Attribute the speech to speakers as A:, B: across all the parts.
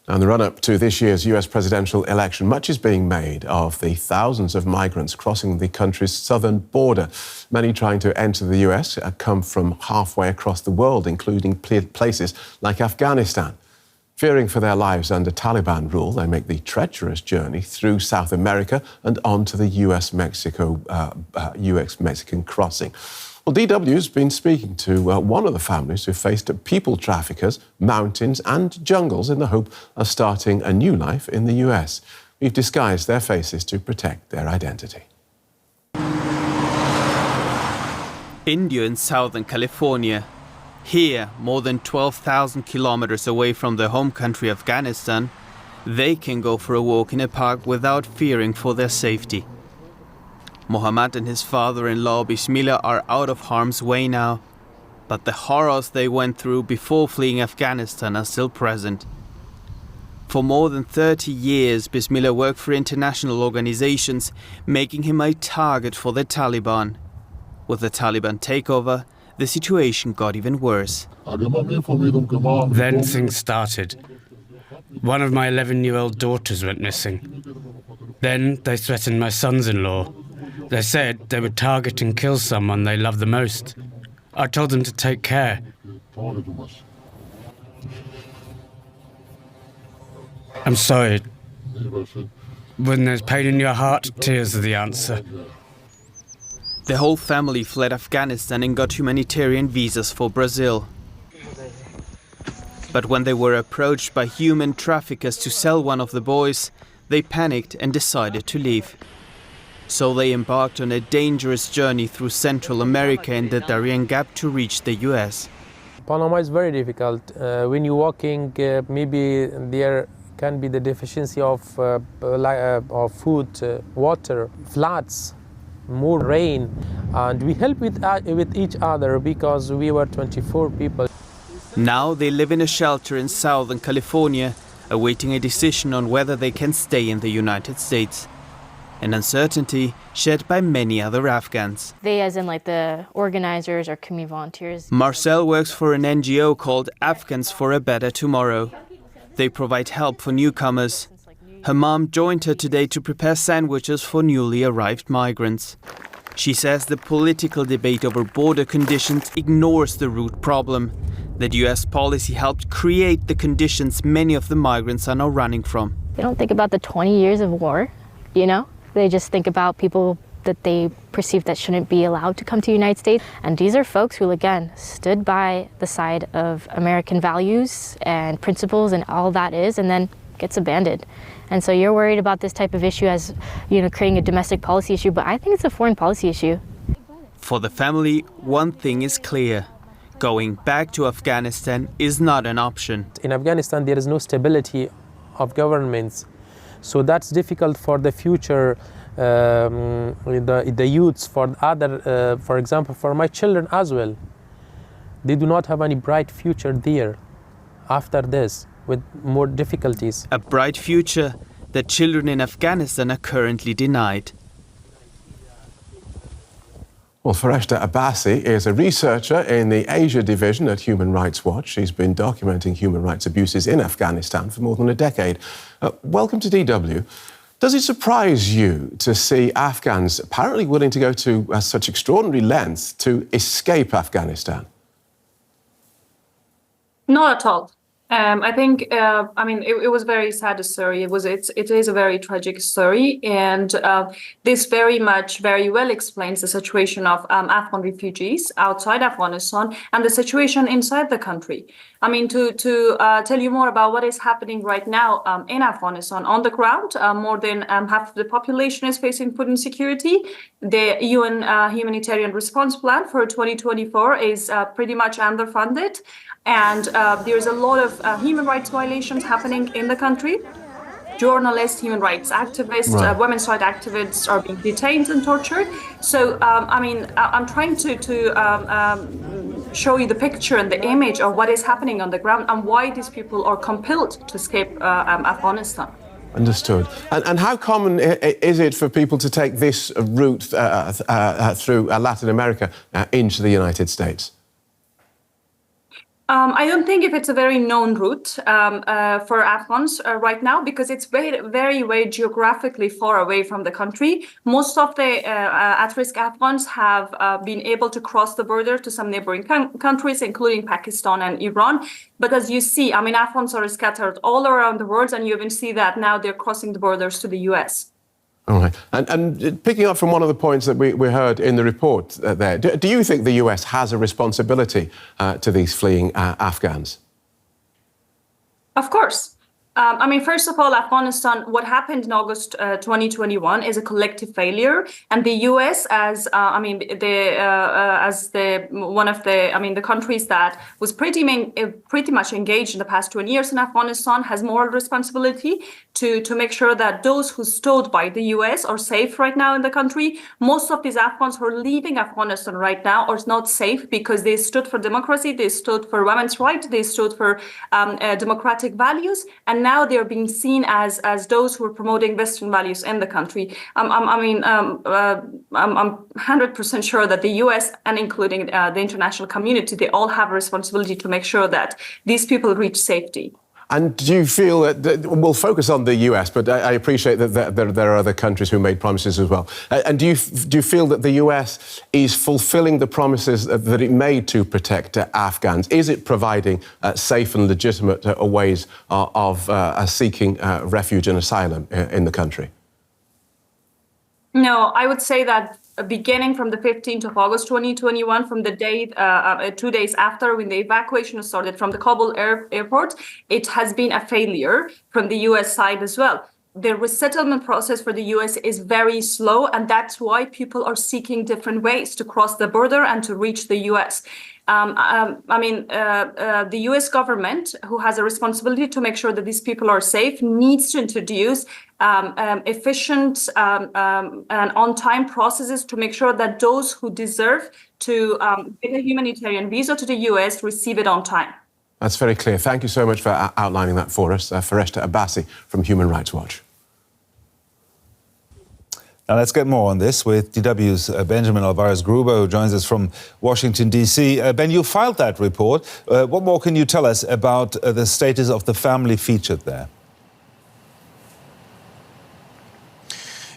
A: In the run-up to this year's US presidential election, much is being made of the thousands of migrants crossing the country's southern border. Many trying to enter the US come from halfway across the world, including places like Afghanistan. Fearing for their lives under Taliban rule, they make the treacherous journey through South America and on to the US-Mexican crossing. Well, DW's been speaking to one of the families who faced people traffickers, mountains and jungles in the hope of starting a new life in the US. We've disguised their faces to protect their identity.
B: India in southern California. Here, more than 12,000 kilometers away from their home country Afghanistan, they can go for a walk in a park without fearing for their safety. Mohammad and his father-in-law Bismillah are out of harm's way now, but the horrors they went through before fleeing Afghanistan are still present. For more than 30 years, Bismillah worked for international organizations, making him a target for the Taliban. With the Taliban takeover, the situation got even worse.
C: Then things started. One of my 11-year-old daughters went missing. Then they threatened my sons-in-law. They said they would target and kill someone they love the most. I told them to take care. I'm sorry. When there's pain in your heart, tears are the answer.
B: The whole family fled Afghanistan and got humanitarian visas for Brazil. But when they were approached by human traffickers to sell one of the boys, they panicked and decided to leave. So they embarked on a dangerous journey through Central America and the Dari Gap to reach the US.
D: Panama is very difficult. When you're walking, maybe there can be the deficiency of food, water, floods, more rain. And we help with each other because we were 24 people.
B: Now they live in a shelter in Southern California, awaiting a decision on whether they can stay in the United States. An uncertainty shared by many other Afghans.
E: They, as in like the organizers or community volunteers.
B: Marcel works for an NGO called Afghans for a Better Tomorrow. They provide help for newcomers. Her mom joined her today to prepare sandwiches for newly arrived migrants. She says the political debate over border conditions ignores the root problem, that US policy helped create the conditions many of the migrants are now running from.
E: They don't think about the 20 years of war, you know? They just think about people that they perceive that shouldn't be allowed to come to the United States. And these are folks who, again, stood by the side of American values and principles and all that is, and then gets abandoned. And so you're worried about this type of issue as, you know, creating a domestic policy issue, but I think it's a foreign policy issue.
B: For the family, one thing is clear. Going back to Afghanistan is not an option.
D: In Afghanistan, there is no stability of governments. So that's difficult for the future, the youths, for other, for example, for my children as well. They do not have any bright future there after this, with more difficulties.
B: A bright future that children in Afghanistan are currently denied.
A: Well, Fereshta Abbasi is a researcher in the Asia division at Human Rights Watch. She's been documenting human rights abuses in Afghanistan for more than a decade. Welcome to DW. Does it surprise you to see Afghans apparently willing to go to such extraordinary lengths to escape Afghanistan?
F: Not at all. I think, it was a very sad story. It is a very tragic story, and this very well explains the situation of Afghan refugees outside Afghanistan and the situation inside the country. I mean, to tell you more about what is happening right now in Afghanistan on the ground, more than half of the population is facing food insecurity. The UN humanitarian response plan for 2024 is pretty much underfunded. And there's a lot of human rights violations happening in the country. Journalists, human rights activists, women's rights activists are being detained and tortured. So, I'm trying to show you the picture and the image of what is happening on the ground and why these people are compelled to escape Afghanistan.
A: Understood. And how common is it for people to take this route through Latin America into the United States?
F: I don't think if it's a very known route for Afghans right now, because it's very geographically far away from the country. Most of the at-risk Afghans have been able to cross the border to some neighboring countries, including Pakistan and Iran. But as you see, I mean, Afghans are scattered all around the world, and you even see that now they're crossing the borders to the US.
A: All right. And picking up from one of the points that we heard in the report there, do you think the US has a responsibility to these fleeing Afghans?
F: Of course. I mean, first of all, Afghanistan, what happened in August 2021 is a collective failure, and the U.S. as the countries that was pretty much engaged in the past 20 years in Afghanistan has moral responsibility to make sure that those who stood by the U.S. are safe right now in the country. Most of these Afghans who are leaving Afghanistan right now are not safe because they stood for democracy, they stood for women's rights, they stood for democratic values, and now they're being seen as those who are promoting Western values in the country. I'm 100% sure that the U.S. and including the international community, they all have a responsibility to make sure that these people reach safety.
A: And do you feel that, we'll focus on the US, but I appreciate that there are other countries who made promises as well. And do you feel that the US is fulfilling the promises that it made to protect Afghans? Is it providing safe and legitimate ways of seeking refuge and asylum in the country?
F: No, I would say that beginning from the 15th of August 2021, from the day, 2 days after when the evacuation started from the Kabul airport, it has been a failure from the US side as well. The resettlement process for the US is very slow, and that's why people are seeking different ways to cross the border and to reach the US. The US government, who has a responsibility to make sure that these people are safe, needs to introduce efficient and on-time processes to make sure that those who deserve to get a humanitarian visa to the US receive it on time.
A: That's very clear. Thank you so much for outlining that for us. Fereshta Abbasi from Human Rights Watch.
G: Now let's get more on this with DW's Benjamin Alvarez-Gruber, who joins us from Washington, D.C. Ben, you filed that report. What more can you tell us about the status of the family featured there?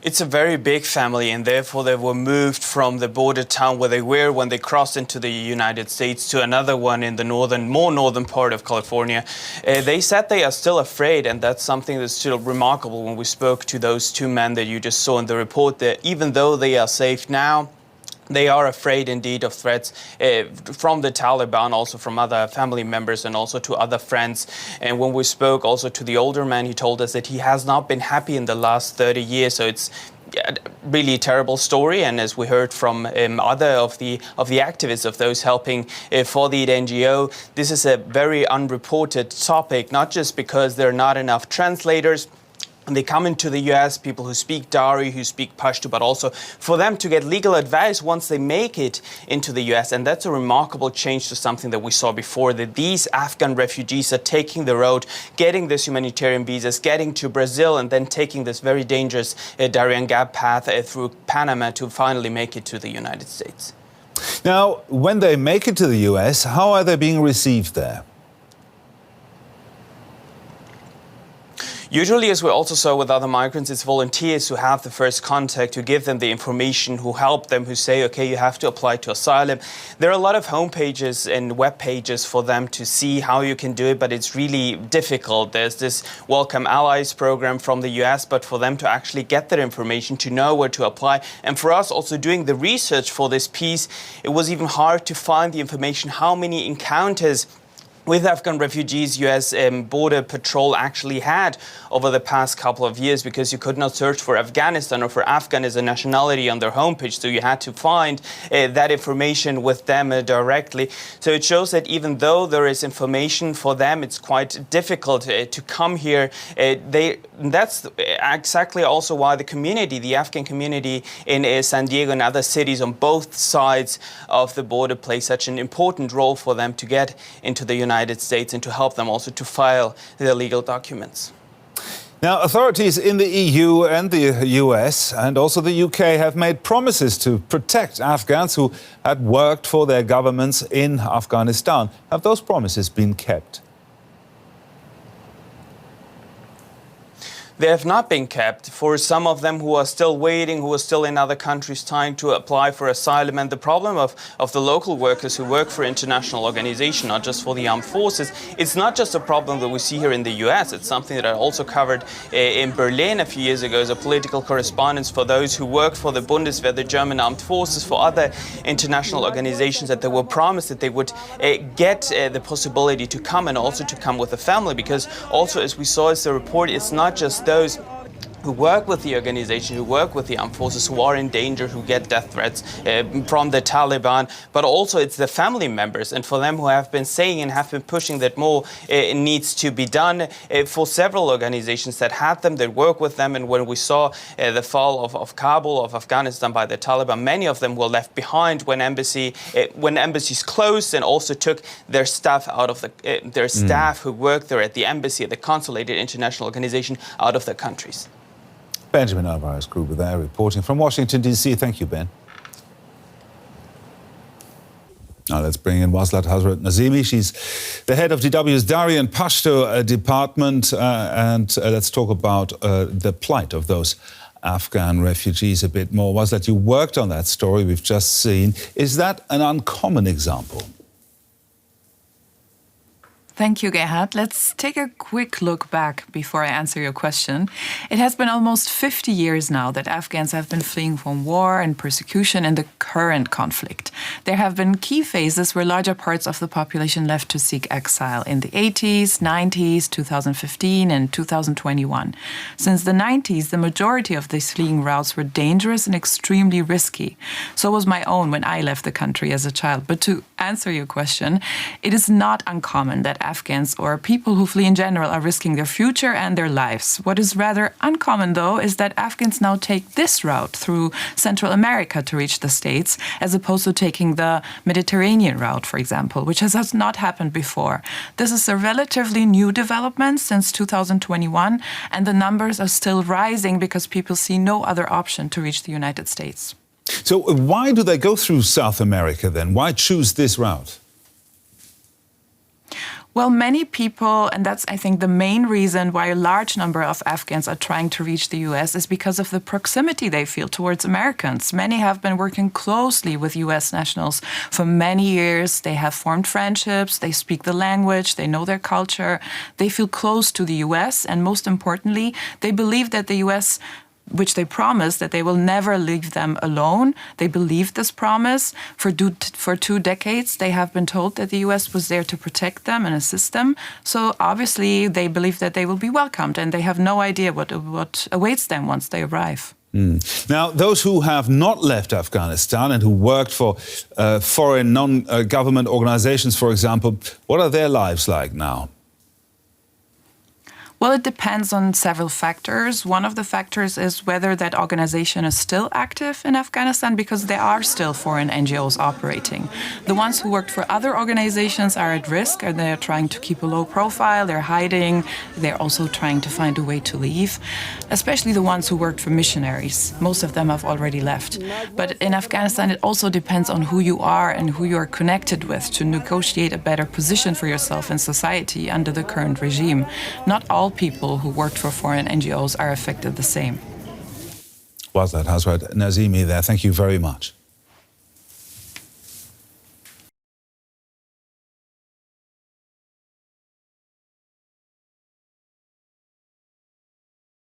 B: It's a very big family, and therefore they were moved from the border town where they were when they crossed into the United States to another one in the more northern part of California. They said they are still afraid, and that's something that's still remarkable when we spoke to those two men that you just saw in the report, that even though they are safe now, they are afraid indeed of threats from the Taliban, also from other family members and also to other friends. And when we spoke also to the older man, he told us that he has not been happy in the last 30 years. So it's really a terrible story. And as we heard from other of the activists, of those helping for the NGO, this is a very unreported topic, not just because there are not enough translators. And they come into the US, people who speak Dari, who speak Pashto, but also for them to get legal advice once they make it into the US. And that's a remarkable change to something that we saw before, that these Afghan refugees are taking the road, getting this humanitarian visas, getting to Brazil, and then taking this very dangerous Darien Gap path through Panama to finally make it to the United States.
G: Now, when they make it to the US, how are they being received there?
B: Usually, as we also saw with other migrants, it's volunteers who have the first contact, who give them the information, who help them, who say, okay, you have to apply to asylum. There are a lot of homepages and web pages for them to see how you can do it, but it's really difficult. There's this Welcome Allies program from the US, but for them to actually get that information, to know where to apply. And for us also doing the research for this piece, it was even hard to find the information, how many encounters with Afghan refugees US border patrol actually had over the past couple of years, because you could not search for Afghanistan or for Afghan as a nationality on their homepage, so you had to find that information with them directly. So it shows that even though there is information for them, it's quite difficult to come here. That's exactly also why the community, the Afghan community in San Diego and other cities on both sides of the border, play such an important role for them to get into the United States and to help them also to file their legal documents.
G: Now, authorities in the EU and the US and also the UK have made promises to protect Afghans who had worked for their governments in Afghanistan. Have those promises been kept?
H: They have not been kept. For some of them who are still waiting, who are still in other countries trying to apply for asylum. And the problem of the local workers who work for international organizations, not just for the armed forces, it's not just a problem that we see here in the US. It's something that I also covered in Berlin a few years ago as a political correspondent for those who work for the Bundeswehr, the German armed forces, for other international organizations, that they were promised that they would get the possibility to come and also to come with a family. Because also, as we saw as the report, it's not just those who work with the organization, who work with the armed forces, who are in danger, who get death threats from the Taliban, but also it's the family members. And for them who have been saying and have been pushing that more needs to be done, for several organizations that had them, that work with them. And when we saw the fall of Kabul, of Afghanistan by the Taliban, many of them were left behind when embassies closed, and also took their staff out of their staff who worked there at the embassy, at the consulate, international organization, out of their countries.
G: Benjamin Alvarez-Gruber there reporting from Washington, D.C. Thank you, Ben. Now let's bring in Waslat Hasrat Nazimi. She's the head of DW's Dari and Pashto department. And let's talk about the plight of those Afghan refugees a bit more. Waslat, you worked on that story we've just seen. Is that an uncommon example?
I: Thank you, Gerhard. Let's take a quick look back before I answer your question. It has been almost 50 years now that Afghans have been fleeing from war and persecution in the current conflict. There have been key phases where larger parts of the population left to seek exile in the 80s, 90s, 2015 and 2021. Since the 90s, the majority of these fleeing routes were dangerous and extremely risky. So was my own when I left the country as a child. But to answer your question, it is not uncommon that Afghans or people who flee in general are risking their future and their lives. What is rather uncommon, though, is that Afghans now take this route through Central America to reach the States, as opposed to taking the Mediterranean route, for example, which has not happened before. This is a relatively new development since 2021, and the numbers are still rising because people see no other option to reach the United States.
G: So why do they go through South America then? Why choose this route?
I: Well, many people, and that's, I think, the main reason why a large number of Afghans are trying to reach the US, is because of the proximity they feel towards Americans. Many have been working closely with US nationals for many years. They have formed friendships, they speak the language, they know their culture, they feel close to the US, and most importantly, they believe that the US, which they promised, that they will never leave them alone. They believe this promise. For 2 decades, they have been told that the US was there to protect them and assist them. So obviously, they believe that they will be welcomed, and they have no idea what awaits them once they arrive.
G: Now, those who have not left Afghanistan and who worked for foreign non-government organizations, for example, what are their lives like now?
I: Well, it depends on several factors. One of the factors is whether that organization is still active in Afghanistan, because there are still foreign NGOs operating. The ones who worked for other organizations are at risk, and they're trying to keep a low profile, they're hiding, they're also trying to find a way to leave, especially the ones who worked for missionaries. Most of them have already left. But in Afghanistan, it also depends on who you are and who you are connected with to negotiate a better position for yourself in society under the current regime. Not all people who worked for foreign NGOs are affected the same.
G: Waslat Hasrat Nazimi there. Thank you very much.